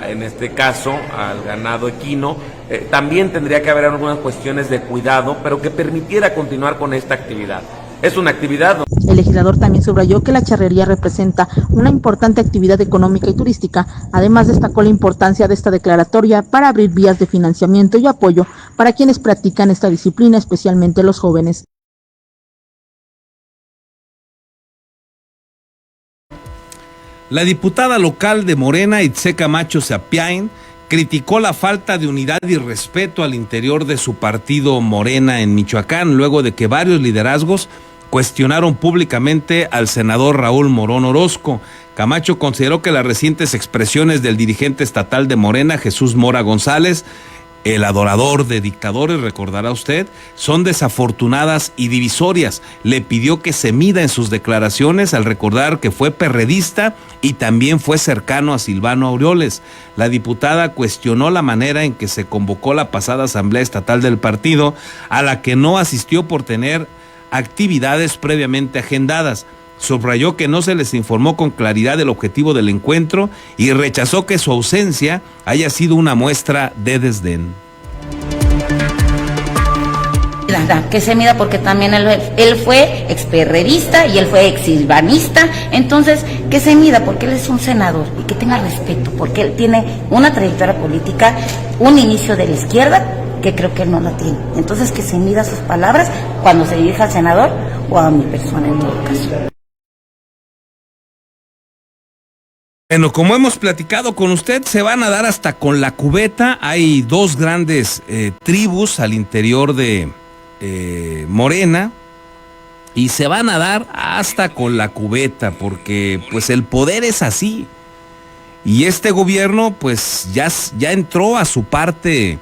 en este caso, al ganado equino, también tendría que haber algunas cuestiones de cuidado, pero que permitiera continuar con esta actividad. Es una actividad. El legislador también subrayó que la charrería representa una importante actividad económica y turística. Además, destacó la importancia de esta declaratoria para abrir vías de financiamiento y apoyo para quienes practican esta disciplina, especialmente los jóvenes. La diputada local de Morena, Itzel Camacho Sapiain, criticó la falta de unidad y respeto al interior de su partido Morena en Michoacán, luego de que varios liderazgos cuestionaron públicamente al senador Raúl Morón Orozco. Camacho consideró que las recientes expresiones del dirigente estatal de Morena, Jesús Mora González, el adorador de dictadores, recordará usted, son desafortunadas y divisorias. Le pidió que se mida en sus declaraciones al recordar que fue perredista y también fue cercano a Silvano Aureoles. La diputada cuestionó la manera en que se convocó la pasada asamblea estatal del partido, a la que no asistió por tener actividades previamente agendadas. Subrayó que no se les informó con claridad del objetivo del encuentro y rechazó que su ausencia haya sido una muestra de desdén. Que se mida porque también él fue experredista y él fue exsilvanista, entonces que se mida porque él es un senador y que tenga respeto porque él tiene una trayectoria política, un inicio de la izquierda que creo que él no la tiene, entonces que se mida sus palabras cuando se dirija al senador o a mi persona en todo caso. Bueno, como hemos platicado con usted, se van a dar hasta con la cubeta. Hay dos grandes tribus al interior de Morena y se van a dar hasta con la cubeta porque pues el poder es así y este gobierno pues ya entró a su parte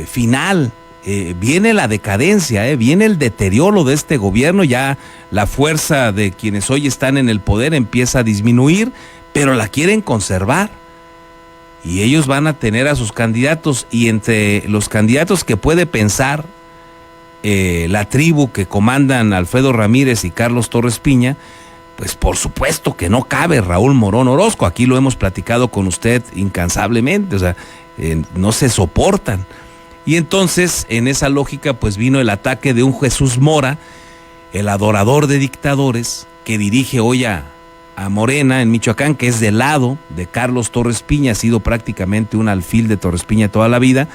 final. Viene la decadencia, viene el deterioro de este gobierno, ya la fuerza de quienes hoy están en el poder empieza a disminuir, pero la quieren conservar y ellos van a tener a sus candidatos y entre los candidatos que puede pensar la tribu que comandan Alfredo Ramírez y Carlos Torres Piña, pues por supuesto que no cabe Raúl Morón Orozco, aquí lo hemos platicado con usted incansablemente, o sea, no se soportan. Y entonces en esa lógica pues vino el ataque de un Jesús Mora, el adorador de dictadores, que dirige hoy a Morena en Michoacán, que es del lado de Carlos Torres Piña, ha sido prácticamente un alfil de Torres Piña toda la vida,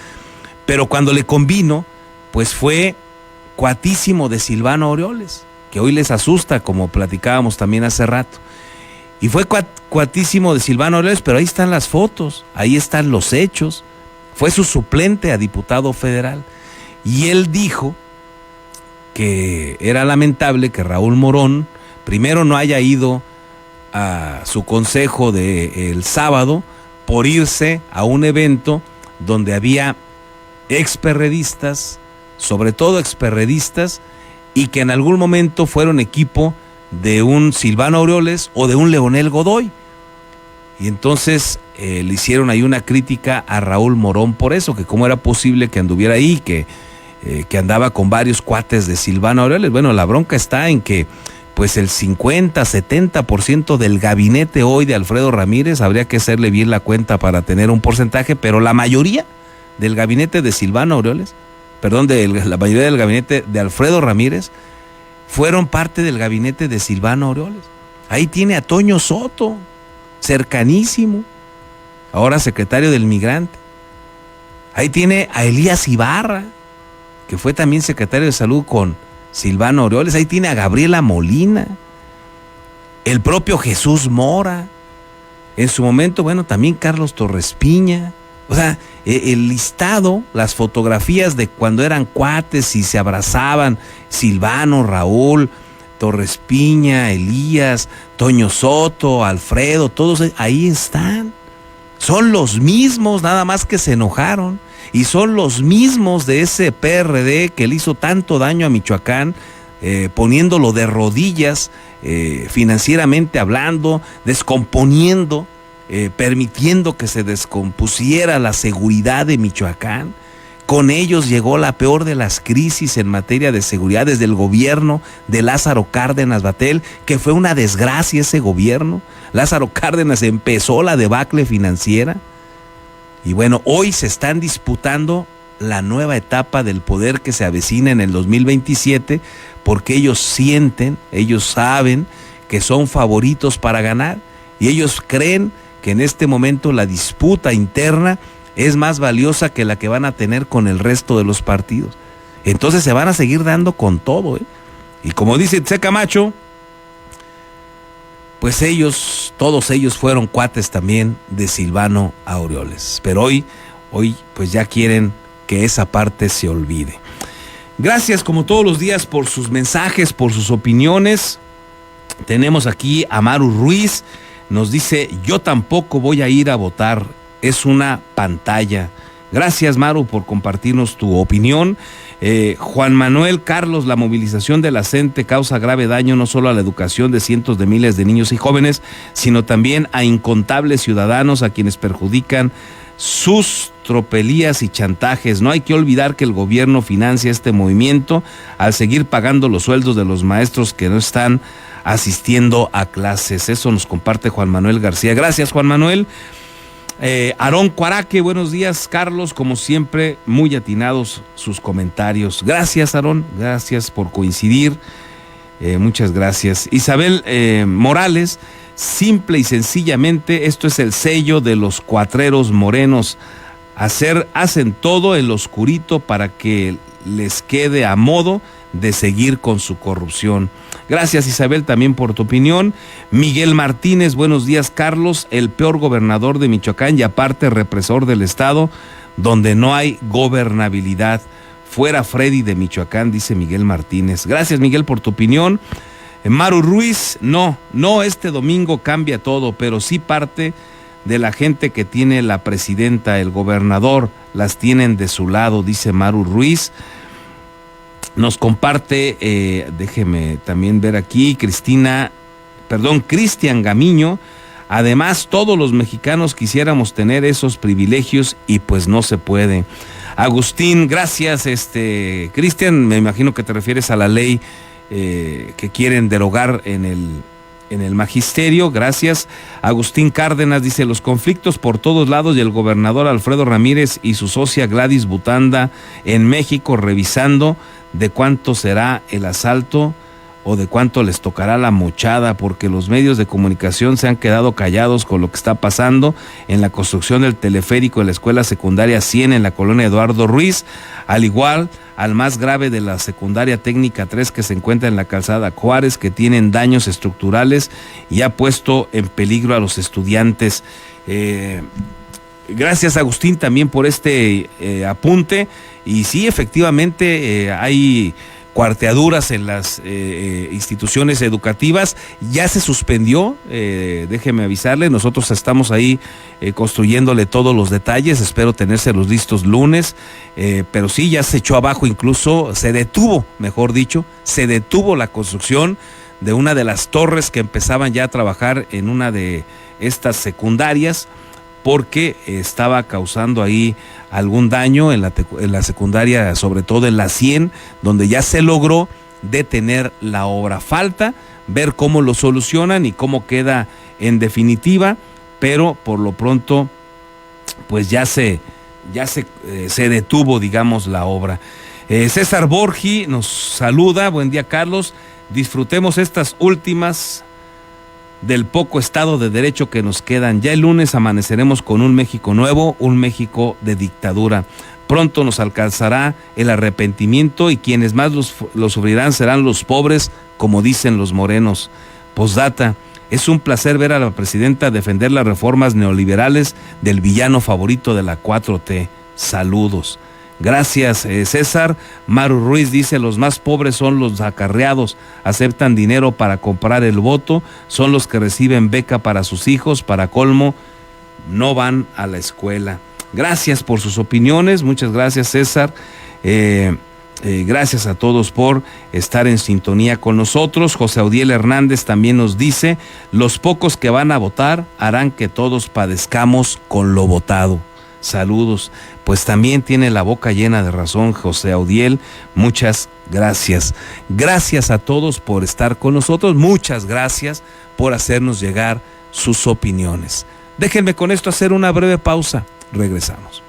pero cuando le convino, pues fue cuatísimo de Silvano Aureoles, que hoy les asusta, como platicábamos también hace rato, y fue cuatísimo de Silvano Aureoles, pero ahí están las fotos, ahí están los hechos, fue su suplente a diputado federal, y él dijo que era lamentable que Raúl Morón primero no haya ido a su consejo del sábado por irse a un evento donde había experredistas, sobre todo experredistas, y que en algún momento fueron equipo de un Silvano Aureoles o de un Leonel Godoy. Y entonces le hicieron ahí una crítica a Raúl Morón por eso, que cómo era posible que anduviera ahí, que andaba con varios cuates de Silvano Aureoles. Bueno, la bronca está en que pues el 50-70% del gabinete hoy de Alfredo Ramírez, habría que hacerle bien la cuenta para tener un porcentaje, pero la mayoría del gabinete de Silvano Aureoles, la mayoría del gabinete de Alfredo Ramírez, fueron parte del gabinete de Silvano Aureoles. Ahí tiene a Toño Soto, cercanísimo, ahora secretario del Migrante. Ahí tiene a Elías Ibarra, que fue también secretario de Salud con Silvano Aureoles. Ahí tiene a Gabriela Molina, el propio Jesús Mora, en su momento, bueno, también Carlos Torres Piña. O sea, el listado, las fotografías de cuando eran cuates y se abrazaban, Silvano, Raúl, Torres Piña, Elías, Toño Soto, Alfredo, todos ahí están. Son los mismos, nada más que se enojaron. Y son los mismos de ese PRD que le hizo tanto daño a Michoacán, poniéndolo de rodillas, financieramente hablando, descomponiendo, permitiendo que se descompusiera la seguridad de Michoacán. Con ellos llegó la peor de las crisis en materia de seguridad desde el gobierno de Lázaro Cárdenas Batel, que fue una desgracia ese gobierno. Lázaro Cárdenas empezó la debacle financiera. Y bueno, hoy se están disputando la nueva etapa del poder que se avecina en el 2027, porque ellos sienten, ellos saben que son favoritos para ganar, y ellos creen que en este momento la disputa interna es más valiosa que la que van a tener con el resto de los partidos. Entonces se van a seguir dando con todo, Y como dice Tse Camacho, pues todos ellos fueron cuates también de Silvano Aureoles. Pero hoy pues ya quieren que esa parte se olvide. Gracias como todos los días por sus mensajes, por sus opiniones. Tenemos aquí a Maru Ruiz, nos dice: yo tampoco voy a ir a votar, es una pantalla. Gracias, Maru, por compartirnos tu opinión. Juan Manuel Carlos, la movilización de la CENTE causa grave daño no solo a la educación de cientos de miles de niños y jóvenes, sino también a incontables ciudadanos a quienes perjudican sus tropelías y chantajes. No hay que olvidar que el gobierno financia este movimiento al seguir pagando los sueldos de los maestros que no están asistiendo a clases. Eso nos comparte Juan Manuel García. Gracias, Juan Manuel. Aarón Cuaraque, buenos días, Carlos, como siempre, muy atinados sus comentarios. Gracias, Aarón, gracias por coincidir, muchas gracias. Isabel Morales, simple y sencillamente, esto es el sello de los cuatreros morenos, hacen todo el oscurito para que les quede a modo de seguir con su corrupción. Gracias, Isabel, también por tu opinión. Miguel Martínez, buenos días, Carlos, el peor gobernador de Michoacán y aparte represor del estado, donde no hay gobernabilidad. Fuera Freddy de Michoacán, dice Miguel Martínez. Gracias, Miguel, por tu opinión. Maru Ruiz, no, este domingo cambia todo, pero sí parte de la gente que tiene la presidenta, el gobernador, las tienen de su lado, dice Maru Ruiz. Nos comparte, déjeme también ver aquí, Cristian Gamiño. Además, todos los mexicanos quisiéramos tener esos privilegios y pues no se puede. Agustín, gracias, Cristian, me imagino que te refieres a la ley que quieren derogar en el magisterio. Gracias. Agustín Cárdenas dice: los conflictos por todos lados y el gobernador Alfredo Ramírez y su socia Gladys Butanda en México revisando de cuánto será el asalto o de cuánto les tocará la mochada, porque los medios de comunicación se han quedado callados con lo que está pasando en la construcción del teleférico en la escuela secundaria 100 en la colonia Eduardo Ruiz, al igual al más grave de la secundaria técnica 3 que se encuentra en la calzada Juárez, que tienen daños estructurales y ha puesto en peligro a los estudiantes. Gracias, Agustín, también por este apunte. Y sí, efectivamente, hay cuarteaduras en las instituciones educativas. Ya se suspendió, déjeme avisarle, nosotros estamos ahí construyéndole todos los detalles, espero tenérselos listos lunes, pero sí, ya se echó abajo, incluso se detuvo, mejor dicho, se detuvo la construcción de una de las torres que empezaban ya a trabajar en una de estas secundarias, porque estaba causando ahí algún daño en la secundaria, sobre todo en la 100, donde ya se logró detener la obra. Falta ver cómo lo solucionan y cómo queda en definitiva, pero por lo pronto pues ya se detuvo, digamos, la obra. César Borgi nos saluda: buen día, Carlos, disfrutemos estas últimas del poco Estado de Derecho que nos quedan. Ya el lunes amaneceremos con un México nuevo, un México de dictadura. Pronto nos alcanzará el arrepentimiento y quienes más lo sufrirán serán los pobres, como dicen los morenos. Postdata: es un placer ver a la presidenta defender las reformas neoliberales del villano favorito de la 4T. Saludos. Gracias, César. Maru Ruiz dice: los más pobres son los acarreados, aceptan dinero para comprar el voto, son los que reciben beca para sus hijos, para colmo, no van a la escuela. Gracias por sus opiniones, muchas gracias, César. Gracias a todos por estar en sintonía con nosotros. José Audiel Hernández también nos dice: los pocos que van a votar harán que todos padezcamos con lo votado. Saludos. Pues también tiene la boca llena de razón, José Audiel. Muchas gracias. Gracias a todos por estar con nosotros. Muchas gracias por hacernos llegar sus opiniones. Déjenme con esto hacer una breve pausa. Regresamos.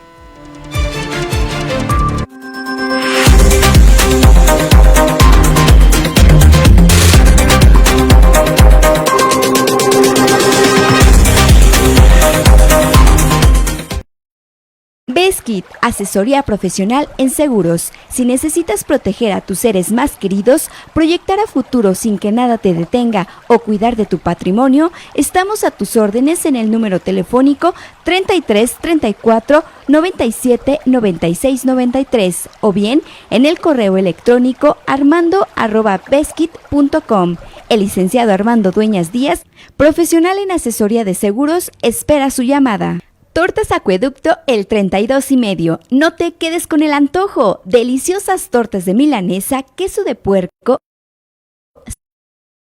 Beskid, asesoría profesional en seguros. Si necesitas proteger a tus seres más queridos, proyectar a futuro sin que nada te detenga o cuidar de tu patrimonio, estamos a tus órdenes en el número telefónico 33 34 97 96 93 o bien en el correo electrónico armando@beskit.com. El licenciado Armando Dueñas Díaz, profesional en asesoría de seguros, espera su llamada. Tortas Acueducto el 32 y medio. No te quedes con el antojo. Deliciosas tortas de milanesa, queso de puerco,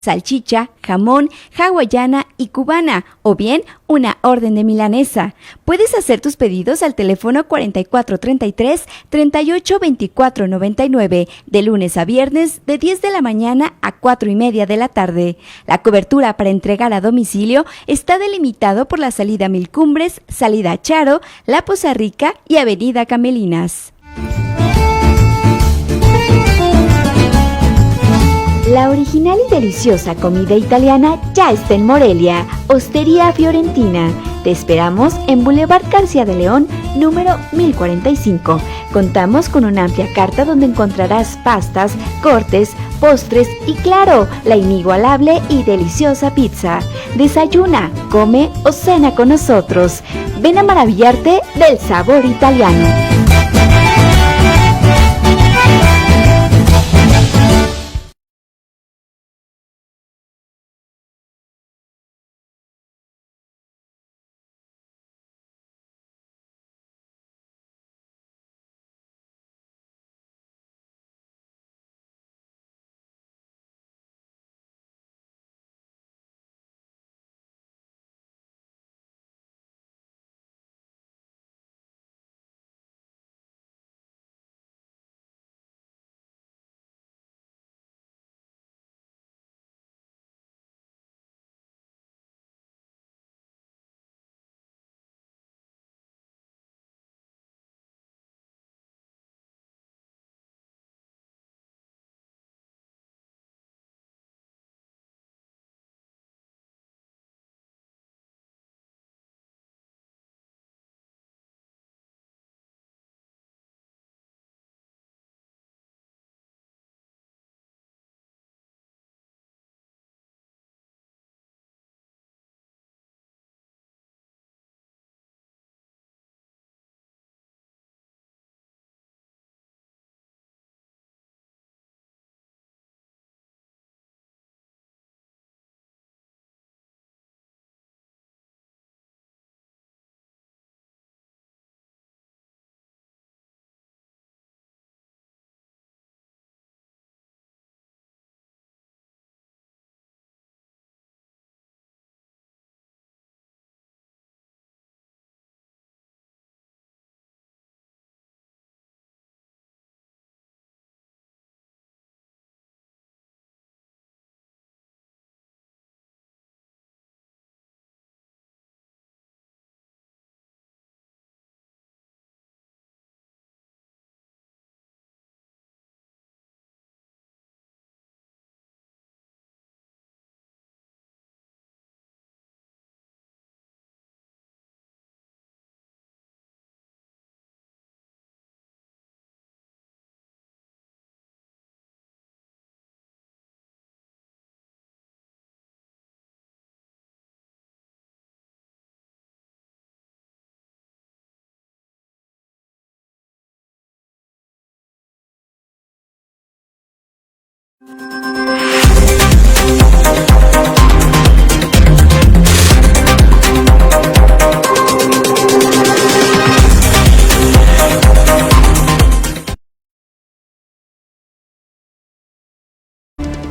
salchicha, jamón, hawaiana y cubana, o bien una orden de milanesa. Puedes hacer tus pedidos al teléfono 4433 382499 de lunes a viernes de 10 de la mañana a 4:30 de la tarde. La cobertura para entregar a domicilio está delimitado por la salida Mil Cumbres, salida Charo, La Poza Rica y avenida Camelinas. La original y deliciosa comida italiana ya está en Morelia, Hostería Fiorentina. Te esperamos en Boulevard García de León, número 1045. Contamos con una amplia carta donde encontrarás pastas, cortes, postres y claro, la inigualable y deliciosa pizza. Desayuna, come o cena con nosotros. Ven a maravillarte del sabor italiano.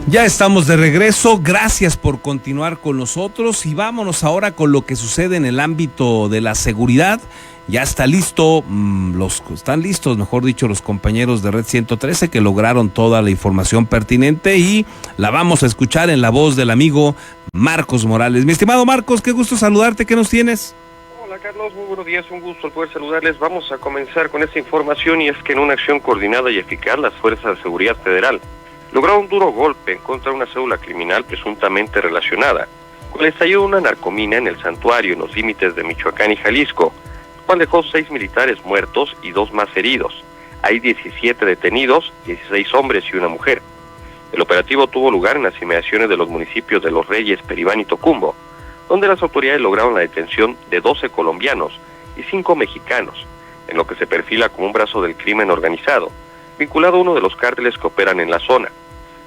Ya estamos de regreso, gracias por continuar con nosotros y vámonos ahora con lo que sucede en el ámbito de la seguridad. Ya está listo, están listos, mejor dicho, los compañeros de Red 113 que lograron toda la información pertinente y la vamos a escuchar en la voz del amigo Marcos Morales. Mi estimado Marcos, qué gusto saludarte, ¿qué nos tienes? Hola Carlos, muy buenos días, un gusto el poder saludarles. Vamos a comenzar con esta información y es que en una acción coordinada y eficaz las Fuerzas de Seguridad Federal lograron un duro golpe en contra de una célula criminal presuntamente relacionada con el estallido de una narcomina en el santuario en los límites de Michoacán y Jalisco. cual dejó 6 militares muertos y 2 más heridos. Hay 17 detenidos, 16 hombres y una mujer. El operativo tuvo lugar en las inmediaciones de los municipios de Los Reyes, Peribán y Tocumbo, donde las autoridades lograron la detención de 12 colombianos y 5 mexicanos, en lo que se perfila como un brazo del crimen organizado, vinculado a uno de los cárteles que operan en la zona.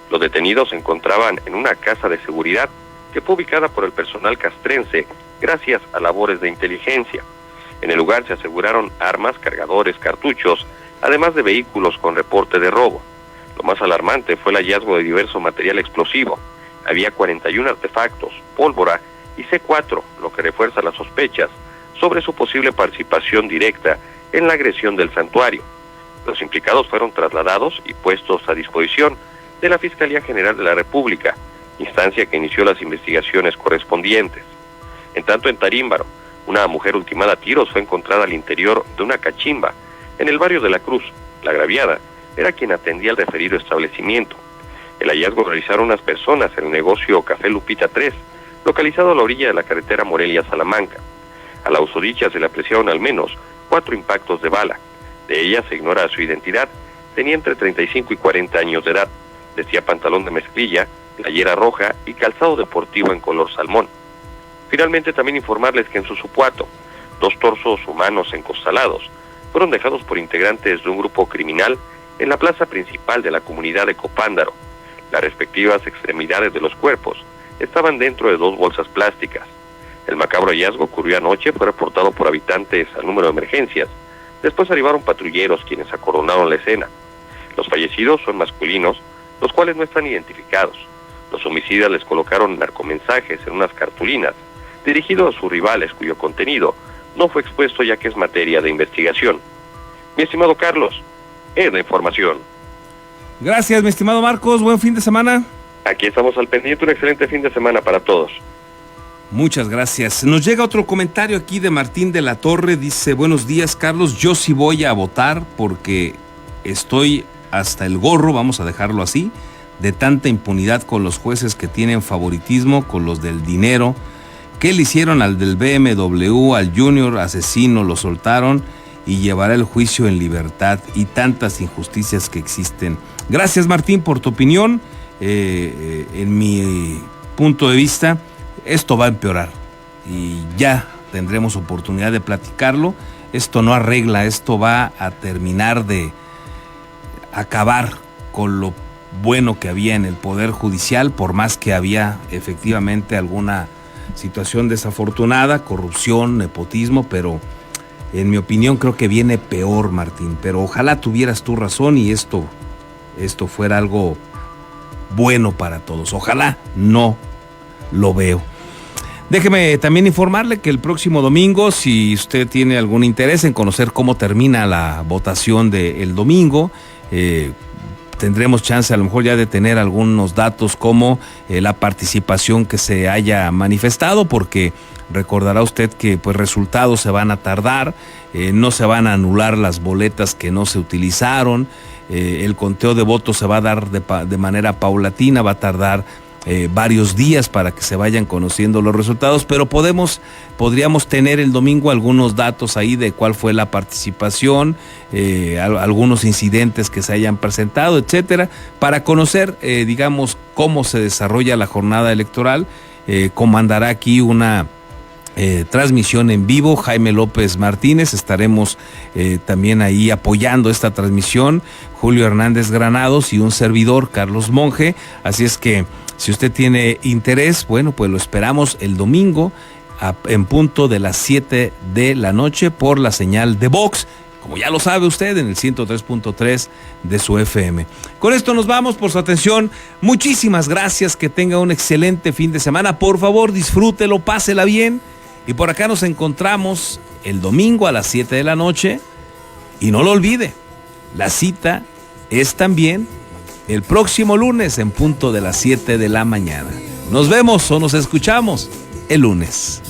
Los detenidos se encontraban en una casa de seguridad que fue ubicada por el personal castrense gracias a labores de inteligencia. En el lugar se aseguraron armas, cargadores, cartuchos, además de vehículos con reporte de robo. Lo más alarmante fue el hallazgo de diverso material explosivo. Había 41 artefactos, pólvora y C4, lo que refuerza las sospechas sobre su posible participación directa en la agresión del santuario. Los implicados fueron trasladados y puestos a disposición de la Fiscalía General de la República, instancia que inició las investigaciones correspondientes. En tanto, en Tarímbaro, una mujer ultimada a tiros fue encontrada al interior de una cachimba en el barrio de La Cruz. La agraviada era quien atendía el referido establecimiento. El hallazgo lo realizaron unas personas en el negocio Café Lupita 3, localizado a la orilla de la carretera Morelia-Salamanca. A la usodicha se le apreciaron al menos 4 impactos de bala. De ella se ignora su identidad. Tenía entre 35 y 40 años de edad. Vestía pantalón de mezclilla, playera roja y calzado deportivo en color salmón. Finalmente, también informarles que en Susupuato, 2 torsos humanos encostalados fueron dejados por integrantes de un grupo criminal en la plaza principal de la comunidad de Copándaro. Las respectivas extremidades de los cuerpos estaban dentro de 2 bolsas plásticas. El macabro hallazgo ocurrió anoche, fue reportado por habitantes al número de emergencias. Después arribaron patrulleros quienes acordonaron la escena. Los fallecidos son masculinos, los cuales no están identificados. Los homicidas les colocaron narcomensajes en unas cartulinas dirigidos a sus rivales, cuyo contenido no fue expuesto ya que es materia de investigación. Mi estimado Carlos, es la información. Gracias, mi estimado Marcos. Buen fin de semana. Aquí estamos al pendiente. Un excelente fin de semana para todos. Muchas gracias. Nos llega otro comentario aquí de Martín de la Torre. Dice: buenos días, Carlos. Yo sí voy a votar porque estoy hasta el gorro, vamos a dejarlo así, de tanta impunidad con los jueces que tienen favoritismo con los del dinero. ¿Qué le hicieron al del BMW, al Junior asesino? Lo soltaron y llevará el juicio en libertad, y tantas injusticias que existen. Gracias, Martín, por tu opinión. En mi punto de vista, esto va a empeorar y ya tendremos oportunidad de platicarlo. Esto no arregla, esto va a terminar de acabar con lo bueno que había en el Poder Judicial, por más que había efectivamente alguna situación desafortunada, corrupción, nepotismo, pero en mi opinión creo que viene peor, Martín. Pero ojalá tuvieras tu razón y esto fuera algo bueno para todos. Ojalá, no lo veo. Déjeme también informarle que el próximo domingo, si usted tiene algún interés en conocer cómo termina la votación del domingo, tendremos chance a lo mejor ya de tener algunos datos como la participación que se haya manifestado, porque recordará usted que pues resultados se van a tardar, no se van a anular las boletas que no se utilizaron, el conteo de votos se va a dar de manera paulatina, va a tardar varios días para que se vayan conociendo los resultados, pero podríamos tener el domingo algunos datos ahí de cuál fue la participación, algunos incidentes que se hayan presentado, etcétera, para conocer, digamos, cómo se desarrolla la jornada electoral. Comandará aquí una transmisión en vivo Jaime López Martínez, estaremos también ahí apoyando esta transmisión, Julio Hernández Granados y un servidor, Carlos Monge. Así es que si usted tiene interés, bueno, pues lo esperamos el domingo en punto de las 7 de la noche por la señal de Vox, como ya lo sabe usted, en el 103.3 de su FM. Con esto nos vamos, por su atención. Muchísimas gracias, que tenga un excelente fin de semana. Por favor, disfrútelo, pásela bien. Y por acá nos encontramos el domingo a las 7 de la noche. Y no lo olvide, la cita es también el próximo lunes en punto de las 7 de la mañana. Nos vemos o nos escuchamos el lunes.